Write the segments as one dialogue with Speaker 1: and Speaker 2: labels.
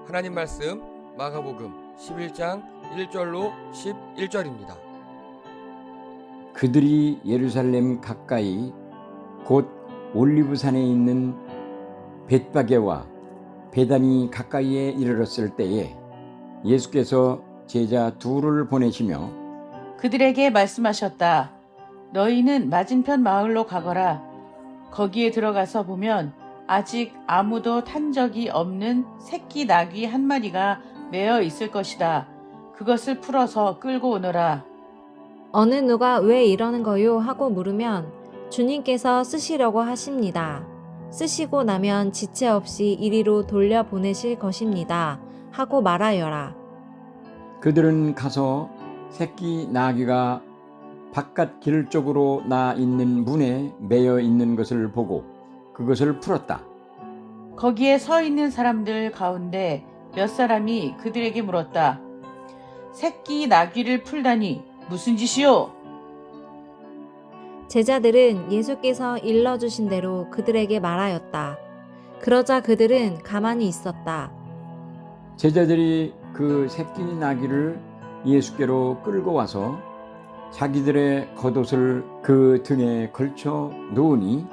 Speaker 1: 하나님 말씀 마가복음 11장 1절로 11절입니다.
Speaker 2: 그들이 예루살렘 가까이 곧 올리브산에 있는 벳바게와 베다니 가까이에 이르렀을 때에 예수께서 제자 둘을 보내시며
Speaker 3: 그들에게 말씀하셨다. 너희는 맞은편 마을로 가거라. 거기에 들어가서 보면 아직 아무도 탄 적이 없는 새끼 나귀 한 마리가 매어 있을 것이다. 그것을 풀어서 끌고 오너라.
Speaker 4: 어느 누가 왜 이러는 거요? 하고 물으면 주님께서 쓰시려고 하십니다. 쓰시고 나면 지체 없이 이리로 돌려보내실 것입니다. 하고 말하여라.
Speaker 2: 그들은 가서 새끼 나귀가 바깥 길 쪽으로 나 있는 문에 매여 있는 것을 보고 그것을 풀었다.
Speaker 3: 거기에 서 있는 사람들 가운데 몇 사람이 그들에게 물었다. 새끼 나귀를 풀다니 무슨 짓이요?
Speaker 4: 제자들은 예수께서 일러주신 대로 그들에게 말하였다. 그러자 그들은 가만히 있었다.
Speaker 2: 제자들이 그 새끼 나귀를 예수께로 끌고 와서 자기들의 겉옷을 그 등에 걸쳐 놓으니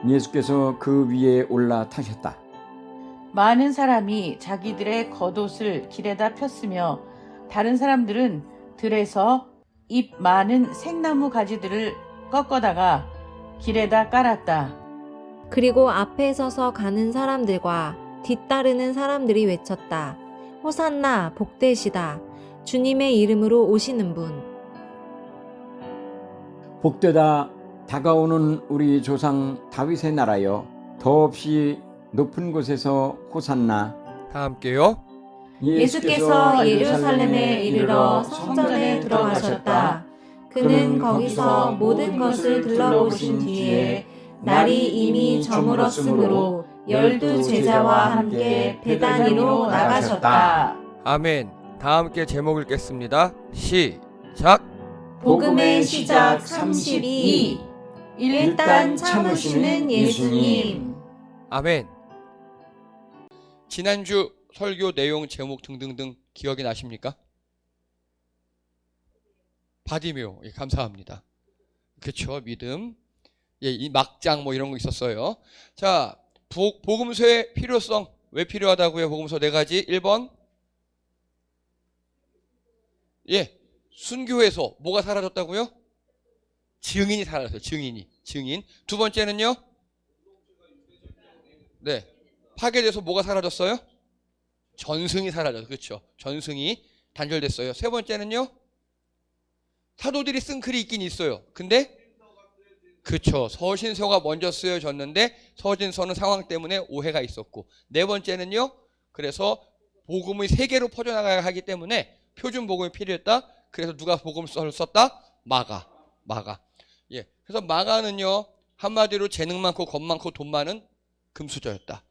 Speaker 2: 예수께서 그 위에 올라타셨다.
Speaker 3: 많은 사람이 자기들의 겉옷을 길에다 폈으며 다른 사람들은 들에서 잎 많은 생나무 가지들을 꺾어다가 길에다 깔았다.
Speaker 4: 그리고 앞에 서서 가는 사람들과 뒤따르는 사람들이 외쳤다. 호산나 복되시다. 주님의 이름으로 오시는 분.
Speaker 2: 복되다 다가오는 우리 조상 다윗의 나라여 더없이 높은 곳에서 호산나.
Speaker 1: 다 함께요.
Speaker 4: 예수께서 예루살렘에 이르러 성전에 들어가셨다. 그는 거기서 모든 것을 둘러보신 뒤에 날이 이미 저물었으므로 12 제자와 함께 베다니로 나가셨다.
Speaker 1: 아멘. 다 함께 제목 읽겠습니다. 시작.
Speaker 4: 복음의 시작 32. 일단 참으시는 예수님.
Speaker 1: 아멘. 지난주 설교 내용 제목 등등등 기억이 나십니까? 바디메오. 예, 감사합니다. 그렇죠. 믿음. 예, 이 막장 뭐 이런 거 있었어요. 자, 복음서의 필요성. 왜 필요하다고요? 복음서 4가지. 1번. 예. 순교에서 뭐가 사라졌다고요? 증인이 사라졌어요. 증인. 두 번째는요? 네. 파괴돼서 뭐가 사라졌어요? 전승이 사라졌어요. 그렇죠. 전승이 단절됐어요. 세 번째는요? 사도들이 쓴 글이 있긴 있어요. 근데 그렇죠. 서신서가 먼저 쓰여졌는데 서신서는 상황 때문에 오해가 있었고, 네 번째는요. 그래서 복음의 세계로 퍼져나가야 하기 때문에 표준 복음이 필요했다. 그래서 누가 복음서를 썼다? 마가. 예. 그래서 마가는요. 한마디로 재능 많고 겁 많고 돈 많은 금수저였다.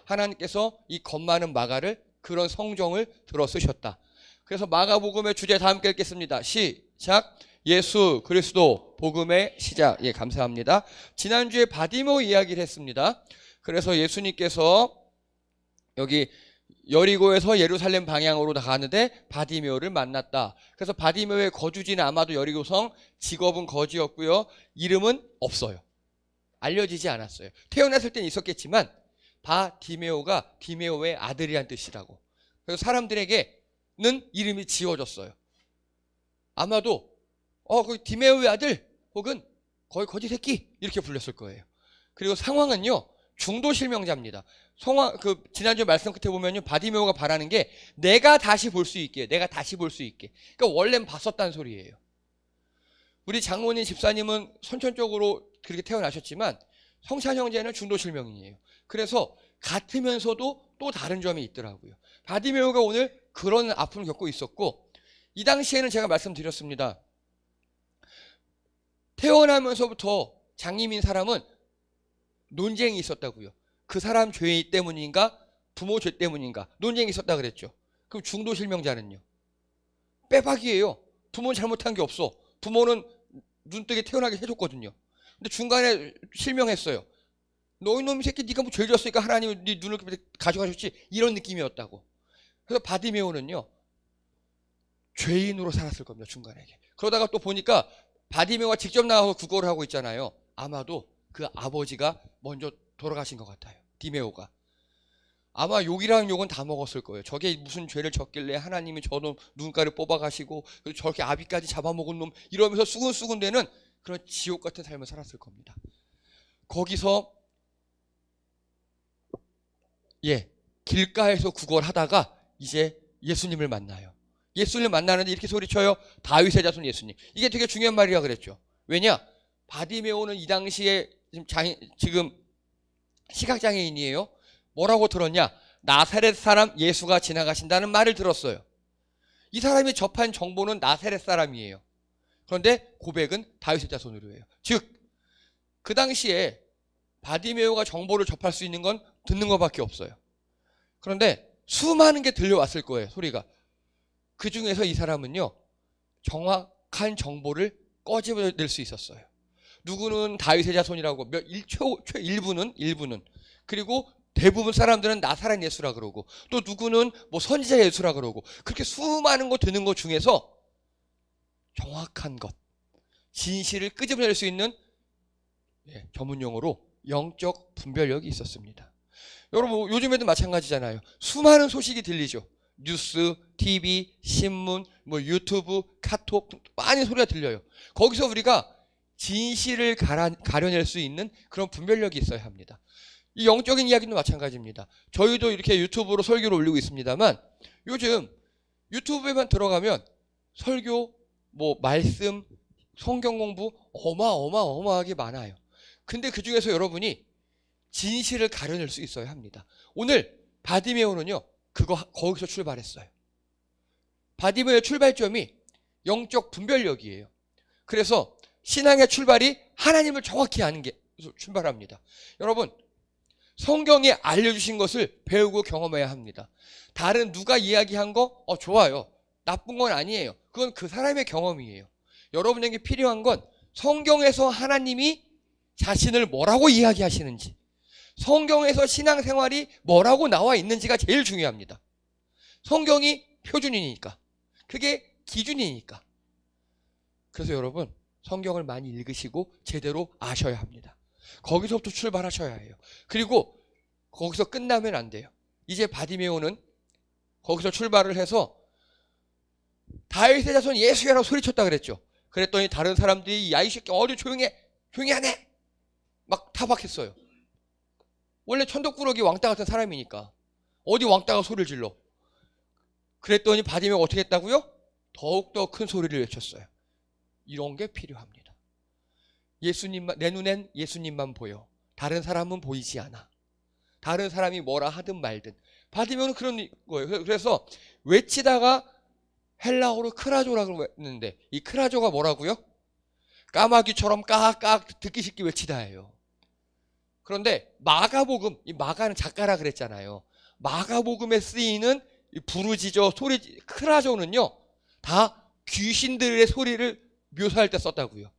Speaker 1: 하나님께서 이 겁 많은 마가를 그런 성정을 들어 쓰셨다. 그래서 마가복음의 주제 다 함께 읽겠습니다. 시작. 예수 그리스도 복음의 시작. 예, 감사합니다. 지난주에 바디메오 이야기를 했습니다. 그래서 예수님께서 여기 여리고에서 예루살렘 방향으로 나가는데 바디메오를 만났다. 그래서 바디메오의 거주지는 아마도 여리고성, 직업은 거지였고요. 이름은 없어요. 알려지지 않았어요. 태어났을 때는 있었겠지만 바디메오가 디메오의 아들이란 뜻이라고. 그래서 사람들에게는 이름이 지워졌어요. 아마도 그 디메오의 아들 혹은 거의 거지 새끼 이렇게 불렸을 거예요. 그리고 상황은요. 중도 실명자입니다. 지난주 말씀 끝에 보면요. 바디메오가 바라는 게 내가 다시 볼 수 있게. 그러니까 원래는 봤었다는 소리예요. 우리 장로님 집사님은 선천적으로 그렇게 태어나셨지만 성찬 형제는 중도 실명이에요. 그래서 같으면서도 또 다른 점이 있더라고요. 바디메오가 오늘 그런 아픔을 겪고 있었고, 이 당시에는 제가 말씀드렸습니다. 태어나면서부터 장님인 사람은 논쟁이 있었다고요. 그 사람 죄 때문인가? 부모 죄 때문인가? 논쟁이 있었다 그랬죠. 그럼 중도 실명자는요? 빼박이에요. 부모는 잘못한 게 없어. 부모는 눈뜨게 태어나게 해줬거든요. 근데 중간에 실명했어요. 너 이놈의 새끼 네가 뭐 죄 졌으니까 하나님이 네 눈을 가져가셨지, 이런 느낌이었다고. 그래서 바디메오는요 죄인으로 살았을 겁니다, 중간에. 그러다가 또 보니까 바디메오가 직접 나와서 구걸을 하고 있잖아요. 아마도 그 아버지가 먼저 돌아가신 것 같아요, 디메오가. 아마 욕이라는 욕은 다 먹었을 거예요. 저게 무슨 죄를 졌길래 하나님이 저놈 눈가를 뽑아가시고 저렇게 아비까지 잡아먹은 놈, 이러면서 수근수근대는 그런 지옥 같은 삶을 살았을 겁니다. 거기서 길가에서 구걸하다가 이제 예수님을 만나요. 예수님을 만나는데 이렇게 소리쳐요. 다윗의 자손 예수님. 이게 되게 중요한 말이라 그랬죠. 왜냐? 바디메오는 이 당시에 지금 시각장애인이에요. 뭐라고 들었냐? 나사렛 사람 예수가 지나가신다는 말을 들었어요. 이 사람이 접한 정보는 나사렛 사람이에요. 그런데 고백은 다윗의 자손으로 해요. 즉, 그 당시에 바디메오가 정보를 접할 수 있는 건 듣는 것밖에 없어요. 그런데 수많은 게 들려왔을 거예요, 소리가. 그 중에서 이 사람은요 정확한 정보를 꺼집어낼 수 있었어요. 누구는 다윗의 자손이라고, 일부는 그리고 대부분 사람들은 나사렛 예수라 그러고, 또 누구는 뭐 선지자 예수라 그러고, 그렇게 수많은 거 듣는 것 중에서 정확한 것, 진실을 끄집어낼 수 있는 전문 용어로 영적 분별력이 있었습니다. 여러분 요즘에도 마찬가지잖아요. 수많은 소식이 들리죠. 뉴스, TV, 신문, 뭐 유튜브, 카톡, 많은 소리가 들려요. 거기서 우리가 진실을 가려낼 수 있는 그런 분별력이 있어야 합니다. 이 영적인 이야기도 마찬가지입니다. 저희도 이렇게 유튜브로 설교를 올리고 있습니다만, 요즘 유튜브에만 들어가면 설교, 뭐 말씀, 성경 공부 어마어마하게 많아요. 근데 그 중에서 여러분이 진실을 가려낼 수 있어야 합니다. 오늘 바디메오는요 거기서 출발했어요. 바디메오의 출발점이 영적 분별력이에요. 그래서 신앙의 출발이 하나님을 정확히 아는 게 출발합니다. 여러분, 성경에 알려주신 것을 배우고 경험해야 합니다. 다른 누가 이야기한 거 좋아요, 나쁜 건 아니에요. 그건 그 사람의 경험이에요. 여러분에게 필요한 건 성경에서 하나님이 자신을 뭐라고 이야기하시는지, 성경에서 신앙생활이 뭐라고 나와 있는지가 제일 중요합니다. 성경이 표준이니까, 그게 기준이니까. 그래서 여러분 성경을 많이 읽으시고 제대로 아셔야 합니다. 거기서부터 출발하셔야 해요. 그리고 거기서 끝나면 안 돼요. 이제 바디메오는 거기서 출발을 해서 다윗의 자손 예수야라고 소리쳤다 그랬죠. 그랬더니 다른 사람들이 야 이 새끼 어디 조용해, 조용히 하네, 막 타박했어요. 원래 천덕꾸러기 왕따 같은 사람이니까 어디 왕따가 소리를 질러. 그랬더니 바디메오가 어떻게 했다고요? 더욱더 큰 소리를 외쳤어요. 이런 게 필요합니다. 예수님만, 내 눈엔 예수님만 보여. 다른 사람은 보이지 않아. 다른 사람이 뭐라 하든 말든. 바디메오는 그런 거예요. 그래서 외치다가 헬라어로 크라조라고 했는데, 이 크라조가 뭐라고요? 까마귀처럼 까악 듣기 쉽게 외치다예요. 그런데 마가복음, 이 마가는 작가라 그랬잖아요. 마가복음에 쓰이는 부르짖어 소리, 크라조는요 다 귀신들의 소리를 묘사할 때 썼다고요.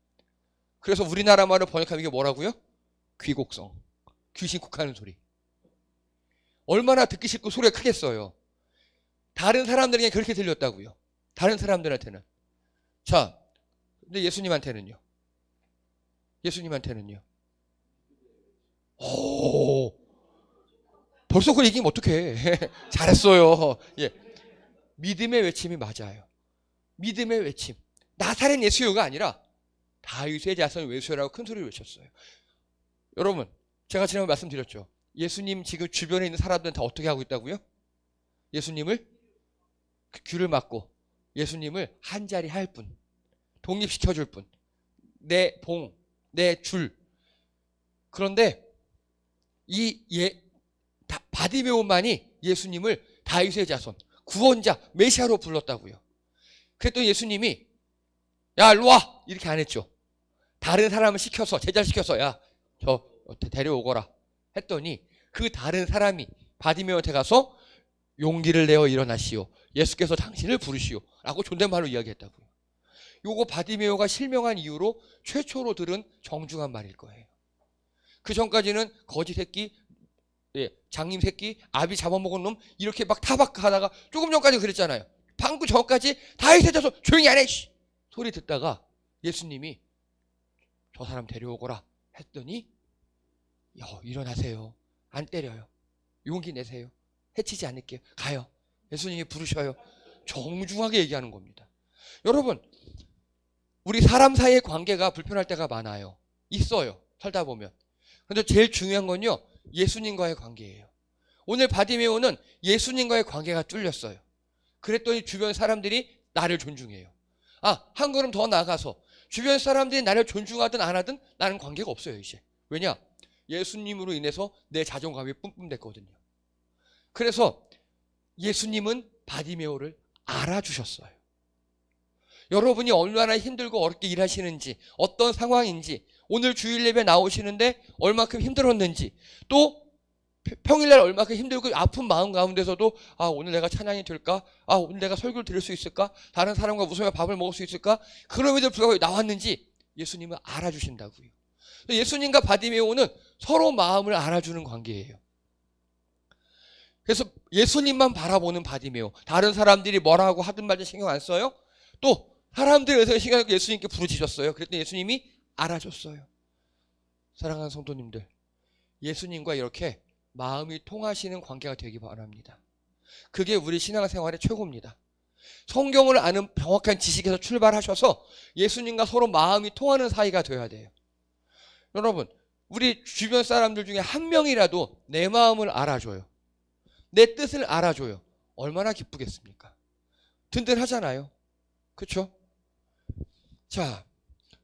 Speaker 1: 그래서 우리나라 말을 번역하면 이게 뭐라고요? 귀곡성, 귀신 콕하는 소리. 얼마나 듣기 싫고 소리가 크겠어요. 다른 사람들에게 그렇게 들렸다고요. 다른 사람들한테는. 자, 근데 예수님한테는요? 예수님한테는요? 오, 벌써 그걸 얘기하면 어떡해. 잘했어요. 믿음의 외침이 맞아요. 믿음의 외침. 나사렛 예수요가 아니라 다윗의 자손 예수요라고 큰 소리를 외쳤어요. 여러분, 제가 지난번에 말씀드렸죠. 예수님 지금 주변에 있는 사람들은 다 어떻게 하고 있다고요? 예수님을 귀를 막고 예수님을 한 자리 할 뿐, 독립시켜줄 뿐, 내 봉, 내 줄. 그런데 바디메오만이 예수님을 다윗의 자손, 구원자, 메시아로 불렀다고요. 그랬더니 예수님이 야 일로 와 이렇게 안 했죠. 다른 사람을 시켜서, 제자를 시켜서 야 저 데려오거라 했더니 그 다른 사람이 바디메오한테 가서 용기를 내어 일어나시오, 예수께서 당신을 부르시오 라고 존댓말로 이야기했다고요. 요거 바디메오가 실명한 이후로 최초로 들은 정중한 말일 거예요. 그 전까지는 거지 새끼, 장님 새끼, 아비 잡아먹은 놈 이렇게 막 타박하다가 조금 전까지 그랬잖아요. 방금 전까지 다 해세져서 조용히 안 해. 소리 듣다가 예수님이 저 사람 데려오거라 했더니 일어나세요. 안 때려요. 용기 내세요. 해치지 않을게요. 가요. 예수님이 부르셔요. 정중하게 얘기하는 겁니다. 여러분, 우리 사람 사이의 관계가 불편할 때가 많아요. 있어요. 살다 보면. 근데 제일 중요한 건요, 예수님과의 관계예요. 오늘 바디메오는 예수님과의 관계가 뚫렸어요. 그랬더니 주변 사람들이 나를 존중해요. 한 걸음 더 나아가서 주변 사람들이 나를 존중하든 안 하든 나는 관계가 없어요, 이제. 왜냐? 예수님으로 인해서 내 자존감이 뿜뿜됐거든요. 그래서 예수님은 바디메오를 알아주셨어요. 여러분이 얼마나 힘들고 어렵게 일하시는지, 어떤 상황인지, 오늘 주일 예배 나오시는데 얼마큼 힘들었는지, 또 평일날 얼마큼 힘들고 아픈 마음 가운데서도 오늘 내가 찬양이 될까? 오늘 내가 설교를 들을 수 있을까? 다른 사람과 웃으며 밥을 먹을 수 있을까? 그럼에도 불구하고 나왔는지 예수님은 알아주신다고요. 예수님과 바디메오는 서로 마음을 알아주는 관계예요. 그래서 예수님만 바라보는 바디메오, 다른 사람들이 뭐라고 하든 말든 신경 안 써요. 또 사람들에서 신경 쓰고 예수님께 부르짖었어요. 그랬더니 예수님이 알아줬어요. 사랑하는 성도님들, 예수님과 이렇게 마음이 통하시는 관계가 되기 바랍니다. 그게 우리 신앙생활의 최고입니다. 성경을 아는 정확한 지식에서 출발하셔서 예수님과 서로 마음이 통하는 사이가 되어야 돼요. 여러분, 우리 주변 사람들 중에 한 명이라도 내 마음을 알아줘요. 내 뜻을 알아줘요. 얼마나 기쁘겠습니까? 든든하잖아요. 그렇죠? 자,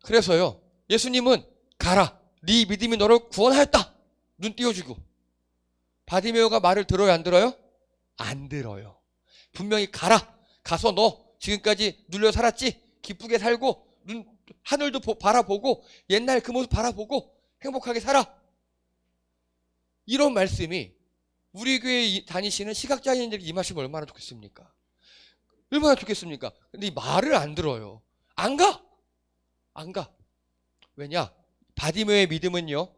Speaker 1: 그래서요, 예수님은 가라, 네 믿음이 너를 구원하였다, 눈 띄워주고. 바디메오가 말을 들어요, 안 들어요? 안 들어요. 분명히 가라, 가서 너 지금까지 눌려 살았지? 기쁘게 살고 하늘도 바라보고 옛날 그 모습 바라보고 행복하게 살아. 이런 말씀이 우리 교회에 다니시는 시각장애인들이 임하시면 얼마나 좋겠습니까? 얼마나 좋겠습니까? 근데 이 말을 안 들어요. 안 가. 왜냐? 바디메오의 믿음은요,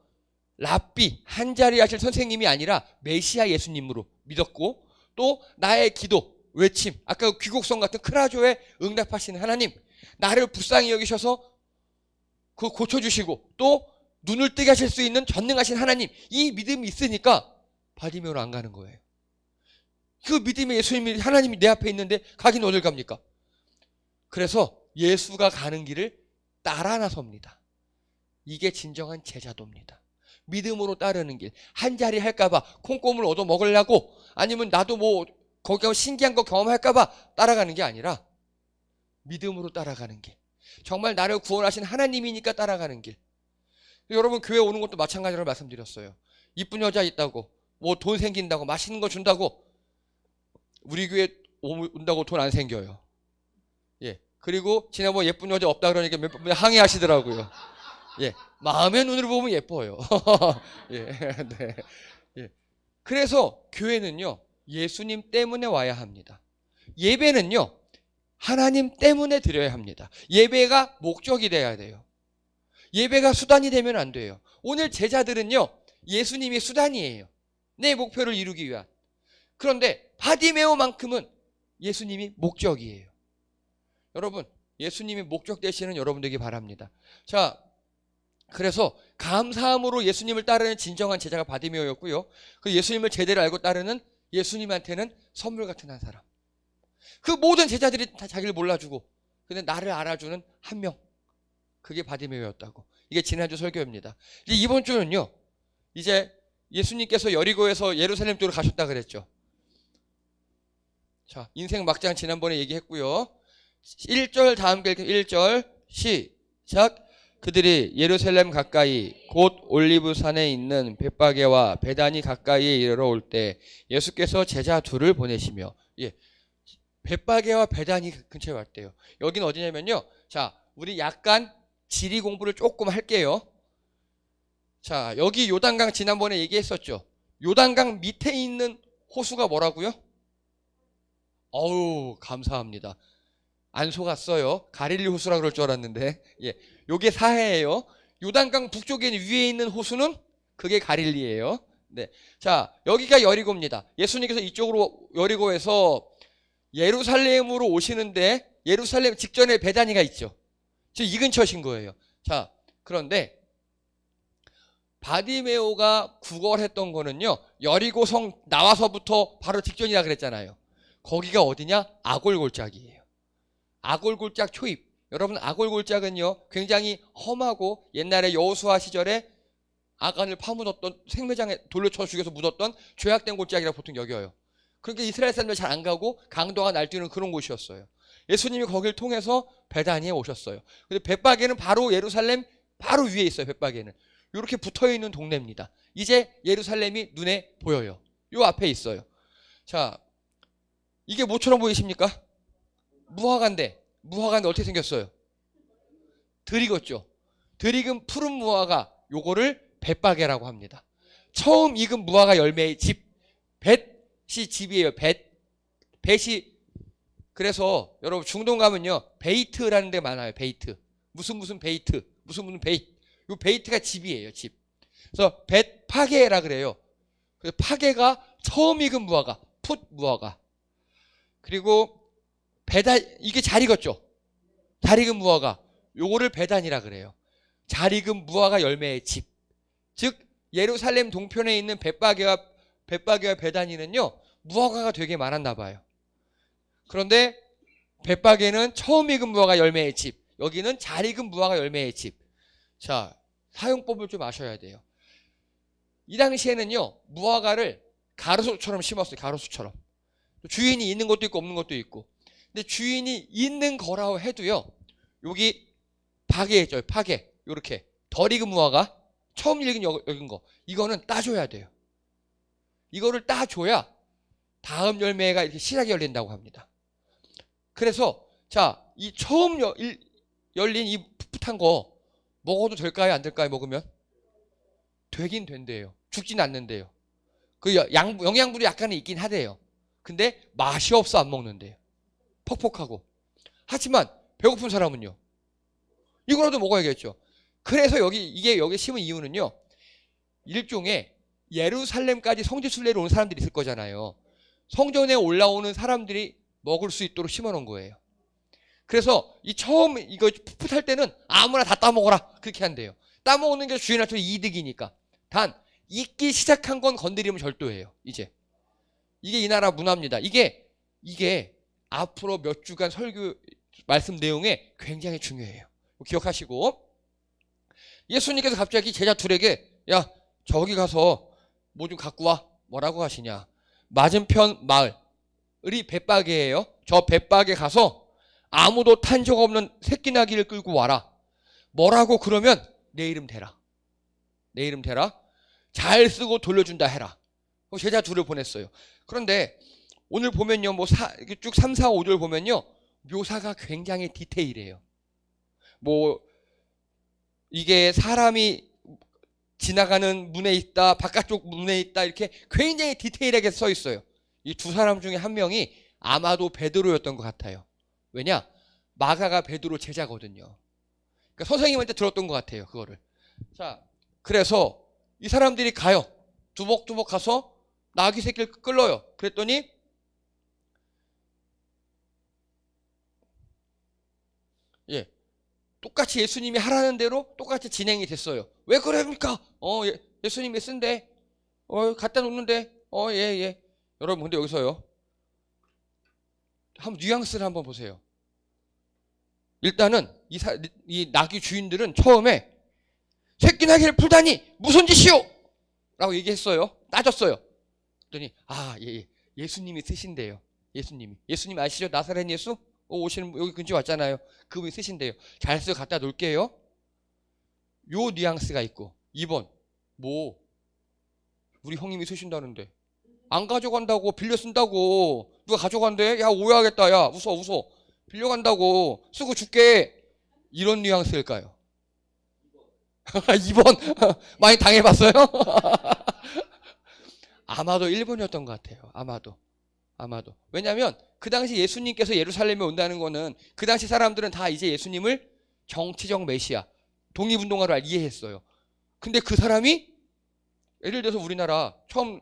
Speaker 1: 랍비, 한자리 하실 선생님이 아니라 메시아 예수님으로 믿었고, 또 나의 기도, 외침, 아까 귀곡성 같은 크라조에 응답하시는 하나님, 나를 불쌍히 여기셔서 그거 고쳐주시고 또 눈을 뜨게 하실 수 있는 전능하신 하나님, 이 믿음이 있으니까 바디메오로 안 가는 거예요. 그 믿음의 예수님이, 하나님이 내 앞에 있는데 가긴 어딜 갑니까? 그래서 예수가 가는 길을 따라 나섭니다. 이게 진정한 제자도입니다. 믿음으로 따르는 길. 한 자리 할까봐 콩고물 얻어 먹으려고, 아니면 나도 뭐 거기 가면 신기한 거 경험할까봐 따라가는 게 아니라 믿음으로 따라가는 길. 정말 나를 구원하신 하나님이니까 따라가는 길. 여러분, 교회 오는 것도 마찬가지로 말씀드렸어요. 이쁜 여자 있다고, 뭐 돈 생긴다고, 맛있는 거 준다고 우리 교회 온다고 돈 안 생겨요. 그리고 지난번에 예쁜 여자 없다 그러니까 몇 분 항의하시더라고요. 마음의 눈으로 보면 예뻐요. 그래서 교회는요, 예수님 때문에 와야 합니다. 예배는요, 하나님 때문에 드려야 합니다. 예배가 목적이 돼야 돼요. 예배가 수단이 되면 안 돼요. 오늘 제자들은요, 예수님이 수단이에요. 내 목표를 이루기 위한. 그런데 바디메오만큼은 예수님이 목적이에요. 여러분, 예수님이 목적 되시는 여러분 되기 바랍니다. 자, 그래서 감사함으로 예수님을 따르는 진정한 제자가 바디메오였고요. 그 예수님을 제대로 알고 따르는 예수님한테는 선물 같은 한 사람. 그 모든 제자들이 다 자기를 몰라주고 근데 나를 알아주는 한 명, 그게 바디메오였다고. 이게 지난주 설교입니다. 이제 이번 주는요, 이제 예수님께서 여리고에서 예루살렘 쪽으로 가셨다 그랬죠. 자, 인생 막장 지난번에 얘기했고요. 1절 다음 글 1절 시작. 그들이 예루살렘 가까이 곧 올리브산에 있는 벳바게와 베다니 가까이에 이르러 올 때 예수께서 제자 둘을 보내시며, 벳바게와 베다니 근처에 왔대요. 여기는 어디냐면요, 자, 우리 약간 지리 공부를 조금 할게요. 자, 여기 요단강 지난번에 얘기했었죠. 요단강 밑에 있는 호수가 뭐라고요? 어우, 감사합니다. 안 속았어요. 가릴리 호수라 그럴 줄 알았는데, 요게 사해예요. 요단강 북쪽에 위에 있는 호수는 그게 갈릴리예요. 네. 자, 여기가 여리고입니다. 예수님께서 이쪽으로 여리고에서 예루살렘으로 오시는데 예루살렘 직전에 베다니가 있죠. 지금 이 근처신 거예요. 자, 그런데 바디메오가 구걸했던 거는요, 여리고성 나와서부터 바로 직전이라 그랬잖아요. 거기가 어디냐? 아골골짝이에요. 아골골짝 초입. 여러분, 아골골짝은요 굉장히 험하고 옛날에 여호수아 시절에 아간을 파묻었던, 생매장에 돌려쳐 죽여서 묻었던 죄악된 골짜기라고 보통 여겨요. 그러니까 이스라엘 사람들 잘 안 가고 강도가 날뛰는 그런 곳이었어요. 예수님이 거길 통해서 베다니에 오셨어요. 근데 벳바게는 바로 예루살렘 바로 위에 있어요. 벳바게는 이렇게 붙어있는 동네입니다. 이제 예루살렘이 눈에 보여요. 요 앞에 있어요. 자, 이게 뭐처럼 보이십니까? 무화과인데, 무화과는 어떻게 생겼어요? 덜 익었죠. 덜 익은 푸른 무화과, 요거를 벳바게라고 합니다. 처음 익은 무화과 열매의 집, 벳이 집이에요. 벳이. 그래서 여러분 중동 가면요 베이트라는 데 많아요. 베이트. 무슨 베이트, 무슨 베이트. 요 베이트가 집이에요. 집. 그래서 벳파게라 그래요. 그래서 파게가 처음 익은 무화과, 풋 무화과. 그리고 이게 잘 익었죠. 잘 익은 무화과. 요거를 베단이라 그래요. 잘 익은 무화과 열매의 집. 즉 예루살렘 동편에 있는 벳바게와 베다니는요 무화과가 되게 많았나 봐요. 그런데 벳바게는 처음 익은 무화과 열매의 집, 여기는 잘 익은 무화과 열매의 집. 자, 사용법을 좀 아셔야 돼요. 이 당시에는요 무화과를 가로수처럼 심었어요. 가로수처럼. 주인이 있는 것도 있고 없는 것도 있고. 근데 주인이 있는 거라고 해도요, 여기 파게 있죠. 파게. 요렇게 덜 익은 무화과, 처음 익은 거, 이거는 따줘야 돼요. 이거를 따줘야 다음 열매가 이렇게 실하게 열린다고 합니다. 그래서 자, 이 처음 열린 이 풋풋한 거 먹어도 될까요? 안 될까요? 먹으면? 되긴 된대요. 죽진 않는데요. 그 영양분이 약간은 있긴 하대요. 근데 맛이 없어 안 먹는데요. 퍽퍽하고. 하지만 배고픈 사람은요, 이거라도 먹어야겠죠. 그래서 여기 심은 이유는요, 일종의 예루살렘까지 성지순례로 온 사람들이 있을 거잖아요. 성전에 올라오는 사람들이 먹을 수 있도록 심어 놓은 거예요. 그래서 이 처음 이거 풋풋할 때는 아무나 다 따먹어라 그렇게 한대요. 따먹는 게 주인한테 이득이니까. 단 익기 시작한 건 건드리면 절도예요. 이제 이게 이 나라 문화입니다. 이게 앞으로 몇 주간 설교 말씀 내용에 굉장히 중요해요. 기억하시고, 예수님께서 갑자기 제자 둘에게 야 저기 가서 뭐 좀 갖고 와. 뭐라고 하시냐? 맞은편 마을이 벳바게예요. 저 벳바게 가서 아무도 탄 적 없는 새끼 나귀를 끌고 와라. 뭐라고? 그러면 내 이름 대라. 내 이름 대라. 잘 쓰고 돌려준다 해라. 제자 둘을 보냈어요. 그런데 오늘 보면요, 뭐 이렇게 쭉 3, 4, 5절 보면요, 묘사가 굉장히 디테일해요. 뭐 이게 사람이 지나가는 문에 있다, 바깥쪽 문에 있다, 이렇게 굉장히 디테일하게 써 있어요. 이 두 사람 중에 한 명이 아마도 베드로였던 것 같아요. 왜냐? 마가가 베드로 제자거든요. 그러니까 선생님한테 들었던 것 같아요, 그거를. 자, 그래서 이 사람들이 가요. 두벅두벅 가서 나귀 새끼를 끌어요. 그랬더니 똑같이 예수님이 하라는 대로 똑같이 진행이 됐어요. 왜 그럽니까? 예수님이 쓴데, 갖다 놓는데, 예. 여러분, 근데 여기서요, 한번 뉘앙스를 한번 보세요. 일단은 이 나귀 주인들은 처음에 새끼 나귀를 풀다니 무슨 짓이오? 라고 얘기했어요. 따졌어요. 그랬더니 예수님이 쓰신대요. 예수님 아시죠? 나사렛 예수? 오시는 여기 근처 왔잖아요. 그분이 쓰신대요. 잘 쓰고 갖다 놓을게요. 요 뉘앙스가 있고. 2번 뭐 우리 형님이 쓰신다는데 안 가져간다고, 빌려 쓴다고. 누가 가져간대? 야 오해하겠다. 야 웃어. 빌려간다고, 쓰고 줄게. 이런 뉘앙스일까요? 2번 많이 당해봤어요? 아마도 1번이었던 것 같아요. 아마도. 왜냐하면 그 당시 예수님께서 예루살렘에 온다는 거는 그 당시 사람들은 다 이제 예수님을 정치적 메시아, 독립운동가로 이해했어요. 근데 그 사람이 예를 들어서 우리나라 처음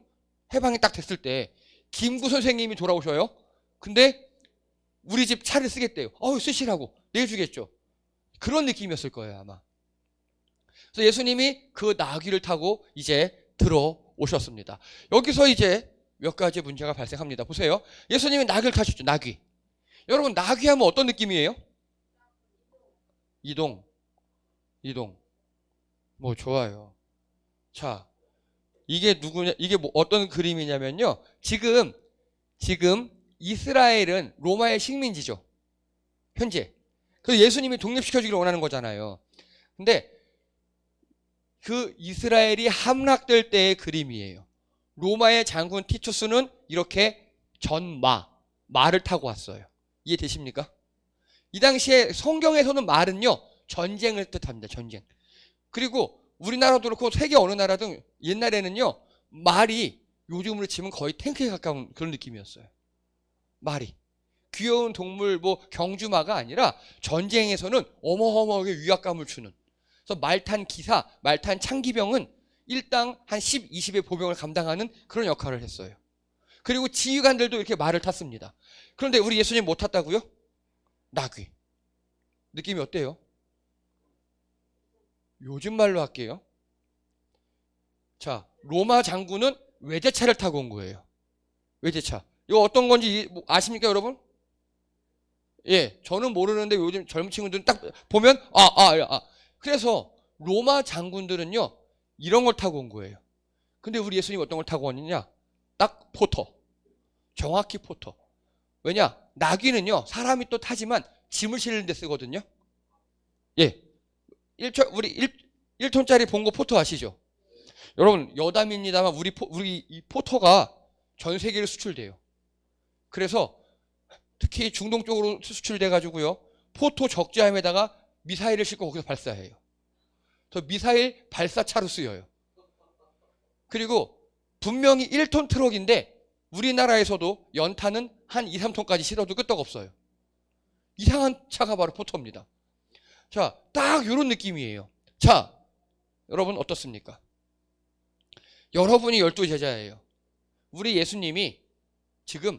Speaker 1: 해방이 딱 됐을 때 김구 선생님이 돌아오셔요. 근데 우리 집 차를 쓰겠대요. 쓰시라고 내주겠죠. 그런 느낌이었을 거예요, 아마. 그래서 예수님이 그 나귀를 타고 이제 들어오셨습니다. 여기서 이제 몇 가지 문제가 발생합니다. 보세요. 예수님이 나귀를 타셨죠. 나귀. 여러분, 나귀 하면 어떤 느낌이에요? 이동. 뭐 좋아요. 자, 이게 누구냐? 이게 뭐 어떤 그림이냐면요. 지금 이스라엘은 로마의 식민지죠. 현재. 그래서 예수님이 독립시켜주기를 원하는 거잖아요. 근데 그 이스라엘이 함락될 때의 그림이에요. 로마의 장군 티투스는 이렇게 말을 타고 왔어요. 이해되십니까? 이 당시에 성경에서는 말은요, 전쟁을 뜻합니다. 전쟁. 그리고 우리나라도 그렇고 세계 어느 나라든 옛날에는요, 말이 요즘으로 치면 거의 탱크에 가까운 그런 느낌이었어요. 말이. 귀여운 동물, 경주마가 아니라 전쟁에서는 어마어마하게 위압감을 주는. 그래서 말탄 기사, 말탄 창기병은 일당 한 10, 20의 보병을 감당하는 그런 역할을 했어요. 그리고 지휘관들도 이렇게 말을 탔습니다. 그런데 우리 예수님 못 탔다고요? 나귀. 느낌이 어때요? 요즘 말로 할게요. 자, 로마 장군은 외제차를 타고 온 거예요. 외제차. 이거 어떤 건지 아십니까, 여러분? 예, 저는 모르는데 요즘 젊은 친구들은 딱 보면 그래서 로마 장군들은요, 이런 걸 타고 온 거예요. 근데 우리 예수님 어떤 걸 타고 왔느냐? 딱 포터. 정확히 포터. 왜냐? 나귀는요, 사람이 또 타지만 짐을 실는 데 쓰거든요. 예. 1톤짜리 봉고 포터 아시죠? 여러분, 여담입니다만 우리 이 포터가 전 세계로 수출돼요. 그래서 특히 중동 쪽으로 수출돼 가지고요, 포토 적재함에다가 미사일을 싣고 거기서 발사해요. 저 미사일 발사차로 쓰여요. 그리고 분명히 1톤 트럭인데 우리나라에서도 연탄은 한 2, 3톤까지 실어도 끄떡없어요. 이상한 차가 바로 포터입니다. 자, 딱 이런 느낌이에요. 자, 여러분 어떻습니까? 여러분이 12제자예요. 우리 예수님이 지금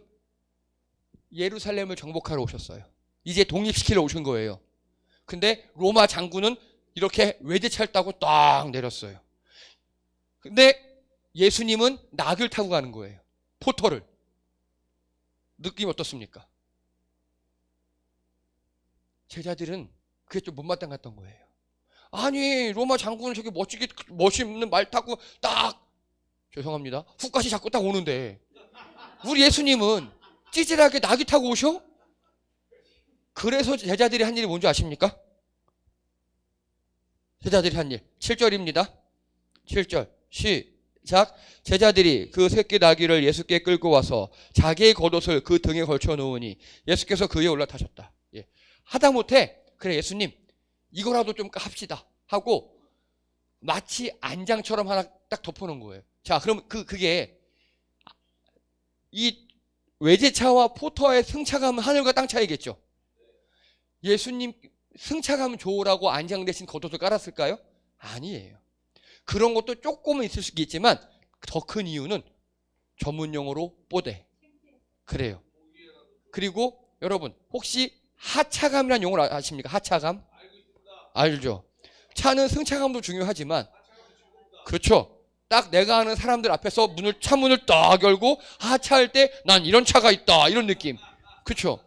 Speaker 1: 예루살렘을 정복하러 오셨어요. 이제 독립시키러 오신 거예요. 근데 로마 장군은 이렇게 외제차를 타고 딱 내렸어요. 근데 예수님은 나귀를 타고 가는 거예요. 포터를. 느낌 어떻습니까? 제자들은 그게 좀 못마땅했던 거예요. 아니, 로마 장군은 저기 멋있는 말 타고 딱, 죄송합니다, 훅까지 잡고 딱 오는데 우리 예수님은 찌질하게 나귀 타고 오셔? 그래서 제자들이 한 일이 뭔지 아십니까? 제자들이 한 일. 7절입니다. 7절. 시작. 제자들이 그 새끼 나귀를 예수께 끌고 와서 자기의 겉옷을 그 등에 걸쳐 놓으니 예수께서 그 위에 올라타셨다. 예. 하다못해 그래 예수님 이거라도 좀 합시다 하고 마치 안장처럼 하나 딱 덮어놓은 거예요. 자, 그럼 그게 이 외제차와 포터의 승차감은 하늘과 땅 차이겠죠. 예수님 승차감 좋으라고 안장 대신 겉옷을 깔았을까요? 아니에요. 그런 것도 조금은 있을 수 있겠지만 더 큰 이유는 전문용어로 뽀대. 그래요. 그리고 여러분 혹시 하차감이라는 용어를 아십니까? 하차감? 알죠. 차는 승차감도 중요하지만 그렇죠. 딱 내가 아는 사람들 앞에서 차 문을 딱 열고 하차할 때 난 이런 차가 있다 이런 느낌. 그렇죠.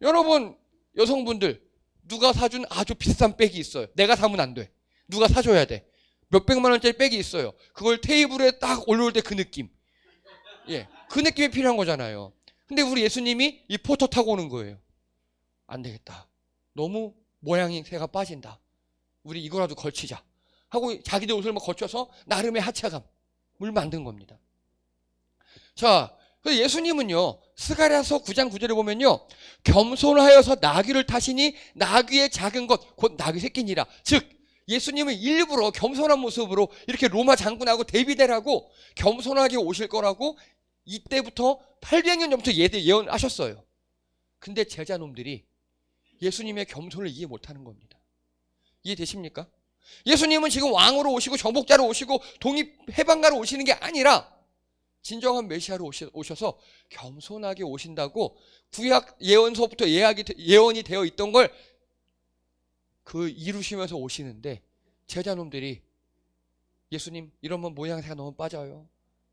Speaker 1: 여러분 여성분들 누가 사준 아주 비싼 백이 있어요. 내가 사면 안 돼. 누가 사줘야 돼. 몇백만 원짜리 백이 있어요. 그걸 테이블에 딱 올려올 때 그 느낌. 예, 그 느낌이 필요한 거잖아요. 근데 우리 예수님이 이 포터 타고 오는 거예요. 안 되겠다. 너무 모양이 새가 빠진다. 우리 이거라도 걸치자. 하고 자기들 옷을 막 걸쳐서 나름의 하차감을 만든 겁니다. 자, 예수님은요, 스가랴서 9장 9절에 보면요, 겸손하여서 나귀를 타시니 나귀의 작은 것, 곧 나귀 새끼니라. 즉, 예수님은 일부러 겸손한 모습으로 이렇게 로마 장군하고 대비되라고 겸손하게 오실 거라고 이때부터 800년 전부터 예언하셨어요. 근데 제자놈들이 예수님의 겸손을 이해 못하는 겁니다. 이해되십니까? 예수님은 지금 왕으로 오시고 정복자로 오시고 독립해방가로 오시는 게 아니라 진정한 메시아로 오셔서 겸손하게 오신다고 구약 예언서부터 예언이 되어 있던 걸 그 이루시면서 오시는데 제자놈들이 예수님 이러면 모양새가 너무 빠져요.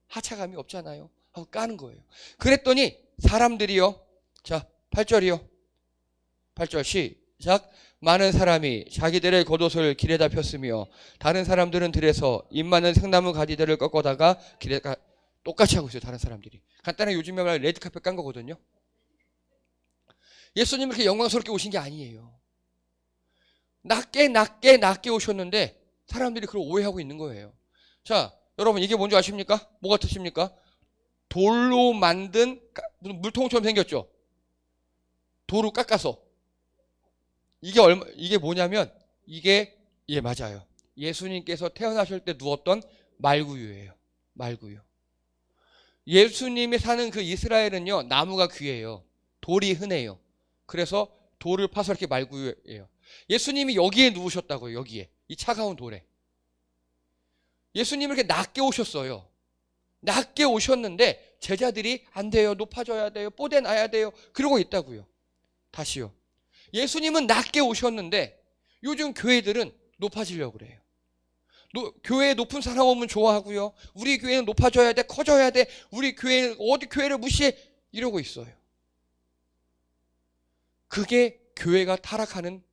Speaker 1: 하차감이 없잖아요. 하고 까는 거예요. 그랬더니 사람들이요. 자, 8절이요. 8절 시작. 많은 사람이 자기들의 겉옷을 길에다 폈으며 다른 사람들은 들에서 잎 많은 생나무 가지들을 꺾어다가 길에 똑같이 하고 있어요. 다른 사람들이. 간단하게 요즘에 말하는 레드카펫 깐 거거든요. 예수님 이렇게 영광스럽게 오신 게 아니에요. 낮게 오셨는데 사람들이 그걸 오해하고 있는 거예요. 자, 여러분 이게 뭔지 아십니까? 뭐 같으십니까? 돌로 만든 무슨 물통처럼 생겼죠? 돌을 깎아서. 이게 뭐냐면 예, 맞아요. 예수님께서 태어나실 때 누웠던 말구유예요. 말구유. 예수님이 사는 그 이스라엘은요, 나무가 귀해요. 돌이 흔해요. 그래서 돌을 파서 이렇게 말구유예요. 예수님이 여기에 누우셨다고요. 여기에. 이 차가운 돌에. 예수님은 이렇게 낮게 오셨어요. 낮게 오셨는데 제자들이 안 돼요. 높아져야 돼요. 뽀대 놔야 돼요. 그러고 있다고요. 다시요. 예수님은 낮게 오셨는데 요즘 교회들은 높아지려고 그래요. 교회에 높은 사람 오면 좋아하고요. 우리 교회는 높아져야 돼. 커져야 돼. 우리 교회는 어디 교회를 무시해. 이러고 있어요. 그게 교회가 타락하는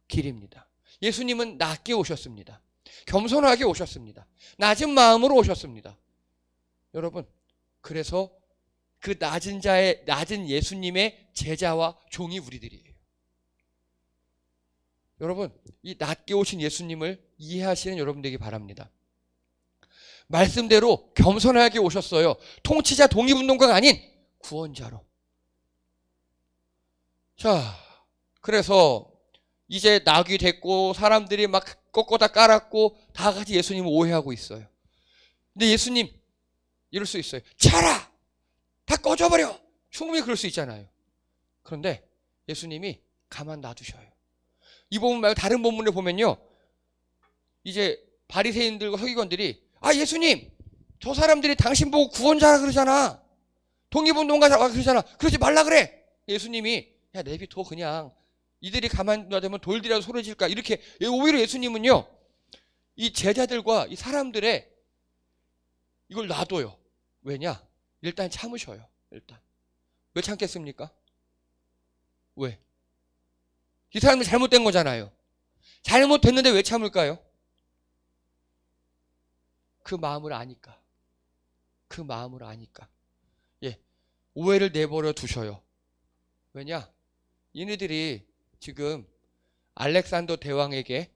Speaker 1: 길입니다. 예수님은 낮게 오셨습니다. 겸손하게 오셨습니다. 낮은 마음으로 오셨습니다. 여러분, 그래서 그 낮은 예수님의 제자와 종이 우리들이에요. 여러분, 이 낮게 오신 예수님을 이해하시는 여러분 되기 바랍니다. 말씀대로 겸손하게 오셨어요. 통치자 독립운동가가 아닌 구원자로. 자, 그래서 이제 낙이 됐고 사람들이 막 꺾어다 깔았고 다 같이 예수님을 오해하고 있어요. 근데 예수님 이럴 수 있어요. 차라! 다 꺼져버려! 충분히 그럴 수 있잖아요. 그런데 예수님이 가만 놔두셔요. 이 본문 말고 다른 본문을 보면요, 이제 바리새인들과 서기관들이 예수님 저 사람들이 당신 보고 구원자라 그러잖아. 독립운동가라 그러잖아. 그러지 말라 그래. 예수님이 야 내비둬 그냥. 이들이 가만 놔두면 돌들이라도 소리질까. 이렇게 오히려 예수님은요, 이 제자들과 이 사람들의 이걸 놔둬요. 왜냐? 일단 참으셔요. 일단. 왜 참겠습니까? 왜? 이 사람이 잘못된 거잖아요. 잘못됐는데 왜 참을까요? 그 마음을 아니까. 그 마음을 아니까. 예. 오해를 내버려 두셔요. 왜냐? 얘네들이 지금 알렉산더 대왕에게,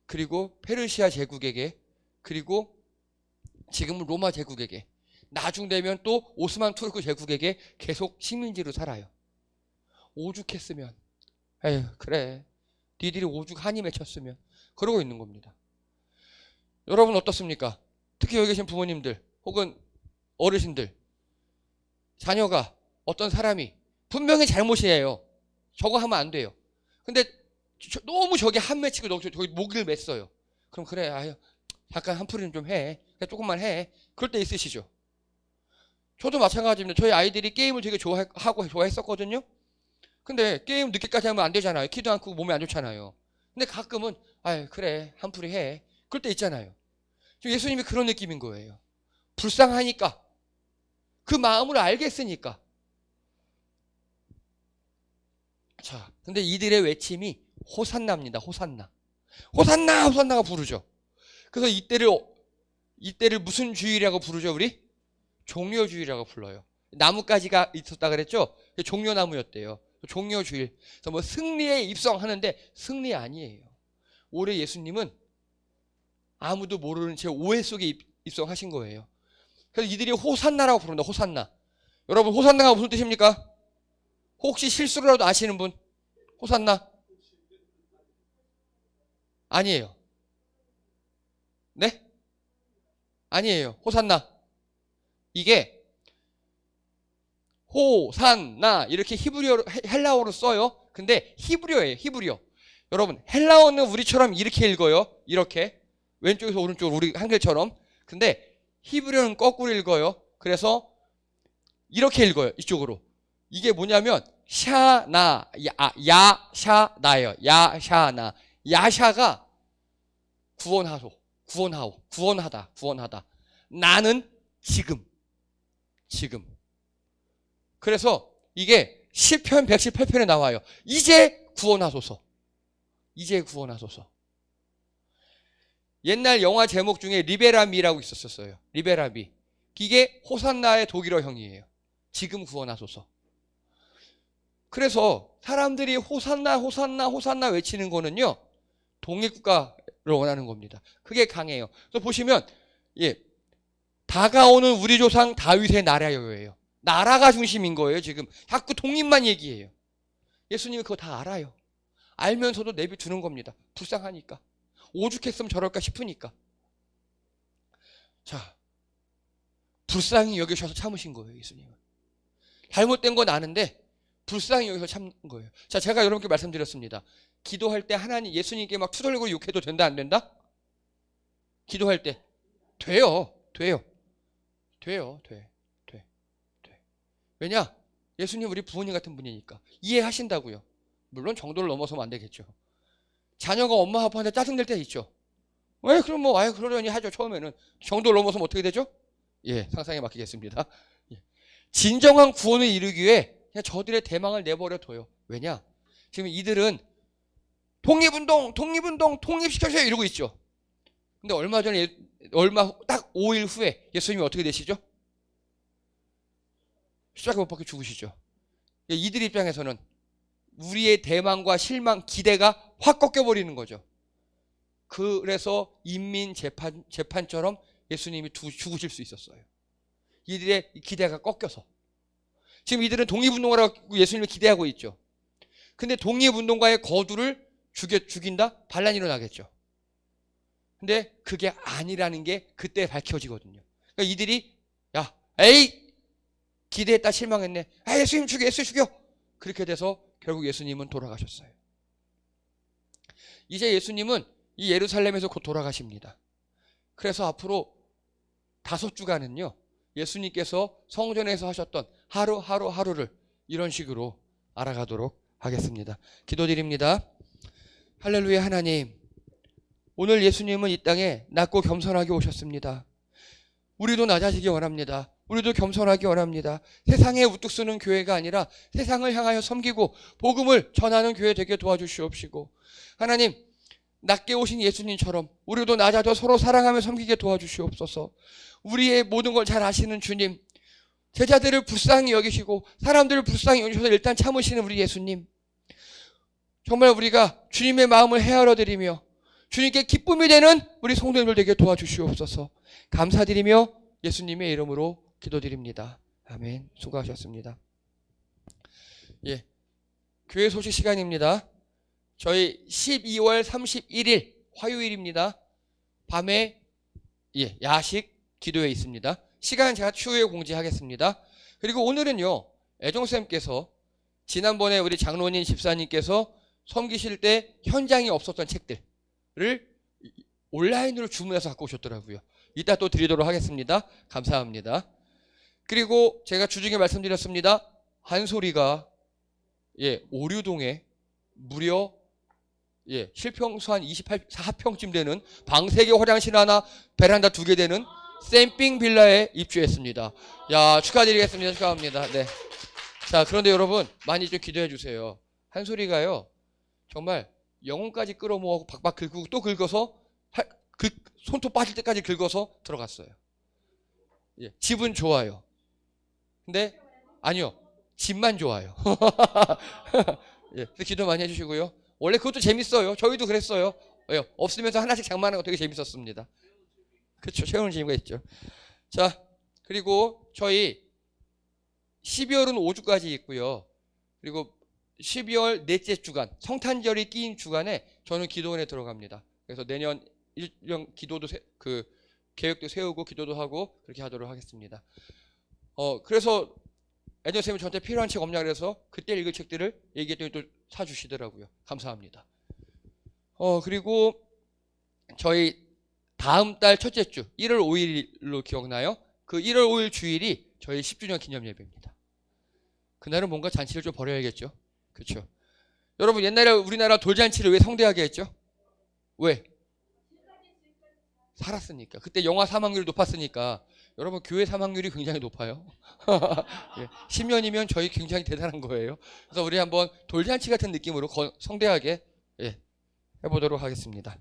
Speaker 1: 그리고 페르시아 제국에게, 그리고 지금은 로마 제국에게, 나중 되면 또 오스만 투르크 제국에게 계속 식민지로 살아요. 오죽했으면, 에휴 그래 니들이 오죽 한이 맺혔으면, 그러고 있는 겁니다. 여러분 어떻습니까? 특히 여기 계신 부모님들 혹은 어르신들, 자녀가 어떤 사람이 분명히 잘못이에요. 저거 하면 안 돼요. 근데 너무 저게 한 맺히고 저기 목을 맸어요. 그럼 그래 잠깐 한풀이는 좀 해. 그냥 조금만 해. 그럴 때 있으시죠? 저도 마찬가지입니다. 저희 아이들이 게임을 되게 좋아했었거든요. 근데 게임 늦게까지 하면 안 되잖아요. 키도 안 크고 몸에 안 좋잖아요. 근데 가끔은 그래 한풀이 해. 그럴 때 있잖아요. 예수님이 그런 느낌인 거예요. 불쌍하니까, 그 마음을 알겠으니까. 자, 근데 이들의 외침이 호산나입니다. 호산나. 호산나, 호산나가 부르죠. 그래서 이때를 무슨 주일이라고 부르죠, 우리? 종려주일이라고 불러요. 나뭇가지가 있었다 그랬죠? 종려나무였대요. 종려주일. 그래서 뭐 승리에 입성하는데 승리 아니에요. 올해 예수님은 아무도 모르는 채 오해 속에 입성하신 거예요. 그래서 이들이 호산나라고 부른다. 호산나. 여러분 호산나가 무슨 뜻입니까? 혹시 실수로라도 아시는 분? 호산나? 아니에요. 네? 아니에요. 호산나. 이게 호산나 이렇게 헬라어로 써요. 근데 히브리어예요. 히브리어. 여러분 헬라어는 우리처럼 이렇게 읽어요. 이렇게 왼쪽에서 오른쪽으로 우리 한글처럼. 근데 히브리어는 거꾸로 읽어요. 그래서 이렇게 읽어요. 이쪽으로. 이게 뭐냐면 샤나 야샤나예요. 야샤나. 야샤가 구원하다. 나는 지금. 그래서 이게 시편 118편에 나와요. 이제 구원하소서. 옛날 영화 제목 중에 리베라미라고 있었어요. 리베라미. 이게 호산나의 독일어형이에요. 지금 구원하소서. 그래서 사람들이 호산나 외치는 거는요. 독립국가를 원하는 겁니다. 그게 강해요. 그래서 보시면 다가오는 우리 조상 다윗의 나라여예요. 나라가 중심인 거예요. 지금 자꾸 독립만 얘기해요. 예수님이 그거 다 알아요. 알면서도 내비두는 겁니다. 불쌍하니까. 오죽했으면 저럴까 싶으니까. 자, 불쌍히 여기셔서 참으신 거예요. 예수님은. 잘못된 건 아는데 불쌍히 여기서 참는 거예요. 자, 제가 여러분께 말씀드렸습니다. 기도할 때 하나님 예수님께 막 투덜고 욕해도 된다 안 된다? 기도할 때 돼요. 왜냐? 예수님 우리 부모님 같은 분이니까 이해하신다고요. 물론 정도를 넘어서면 안 되겠죠. 자녀가 엄마 아빠한테 짜증낼 때 있죠. 왜 그럼 뭐 아유 그러려니 하죠. 처음에는 정도를 넘어서면 어떻게 되죠? 상상에 맡기겠습니다. 진정한 구원을 이루기 위해 그냥 저들의 대망을 내버려 둬요. 왜냐? 지금 이들은 독립운동 독립시켜줘요 이러고 있죠. 근데 얼마 딱 5일 후에 예수님이 어떻게 되시죠? 십자가 못 박혀 죽으시죠. 이들 입장에서는 우리의 대망과 실망, 기대가 확 꺾여버리는 거죠. 그래서 인민 재판처럼 예수님이 죽으실 수 있었어요. 이들의 기대가 꺾여서. 지금 이들은 독립운동을 하고 예수님을 기대하고 있죠. 근데 독립운동가의 거두를 죽인다? 반란이 일어나겠죠. 근데 그게 아니라는 게 그때 밝혀지거든요. 그러니까 이들이 기대했다 실망했네. 예수님 죽여. 그렇게 돼서 결국 예수님은 돌아가셨어요. 이제 예수님은 이 예루살렘에서 곧 돌아가십니다. 그래서 앞으로 5주간은요. 예수님께서 성전에서 하셨던 하루를 이런 식으로 알아가도록 하겠습니다. 기도드립니다. 할렐루야. 하나님, 오늘 예수님은 이 땅에 낮고 겸손하게 오셨습니다. 우리도 낮아지기 원합니다. 우리도 겸손하기 원합니다. 세상에 우뚝 서는 교회가 아니라 세상을 향하여 섬기고 복음을 전하는 교회 되게 도와주시옵시고, 하나님 낮게 오신 예수님처럼 우리도 낮아져 서로 사랑하며 섬기게 도와주시옵소서. 우리의 모든 걸 잘 아시는 주님, 제자들을 불쌍히 여기시고 사람들을 불쌍히 여기셔서 일단 참으시는 우리 예수님, 정말 우리가 주님의 마음을 헤아려 드리며 주님께 기쁨이 되는 우리 성도님들 되게 도와주시옵소서. 감사드리며 예수님의 이름으로 기도드립니다. 아멘. 수고하셨습니다. 교회 소식 시간입니다. 저희 12월 31일 화요일입니다. 밤에 야식 기도회 있습니다. 시간 제가 추후에 공지하겠습니다. 그리고 오늘은요, 애종쌤께서 지난번에 우리 장로님 집사님께서 섬기실 때 현장에 없었던 책들을 온라인으로 주문해서 갖고 오셨더라고요. 이따 또 드리도록 하겠습니다. 감사합니다. 그리고 제가 주중에 말씀드렸습니다. 한소리가 오류동에 무려 실평수 한 24평쯤 되는 방 3개 화장실 하나 베란다 2개 되는 샘핑 빌라에 입주했습니다. 축하드리겠습니다. 축하합니다. 네. 자, 그런데 여러분 많이 좀 기도해 주세요. 한소리가요 정말 영혼까지 끌어모으고 박박 긁고 또 긁어서 손톱 빠질 때까지 긁어서 들어갔어요. 집은 좋아요. 근데 아니요, 집만 좋아요. 기도 많이 해주시고요. 원래 그것도 재밌어요. 저희도 그랬어요. 없으면서 하나씩 장만하는 거 되게 재밌었습니다. 그렇죠. 채우는 재미가 있죠. 자, 그리고 저희 12월은 5주까지 있고요. 그리고 12월 넷째 주간, 성탄절이 끼인 주간에 저는 기도원에 들어갑니다. 그래서 내년 1년 기도도 계획도 세우고 기도도 하고 그렇게 하도록 하겠습니다. 그래서 애정 쌤이 저한테 필요한 책 없냐 그래서 그때 읽을 책들을 얘기했더니 또 사주시더라고요. 감사합니다. 그리고 저희 다음 달 첫째 주 1월 5일로 기억나요? 그 1월 5일 주일이 저희 10주년 기념 예배입니다. 그날은 뭔가 잔치를 좀 벌여야겠죠. 그렇죠? 여러분 옛날에 우리나라 돌잔치를 왜 성대하게 했죠? 왜? 살았으니까. 그때 영아 사망률이 높았으니까. 여러분 교회 사망률이 굉장히 높아요. 10년이면 저희 굉장히 대단한 거예요. 그래서 우리 한번 돌잔치 같은 느낌으로 성대하게 해보도록 하겠습니다.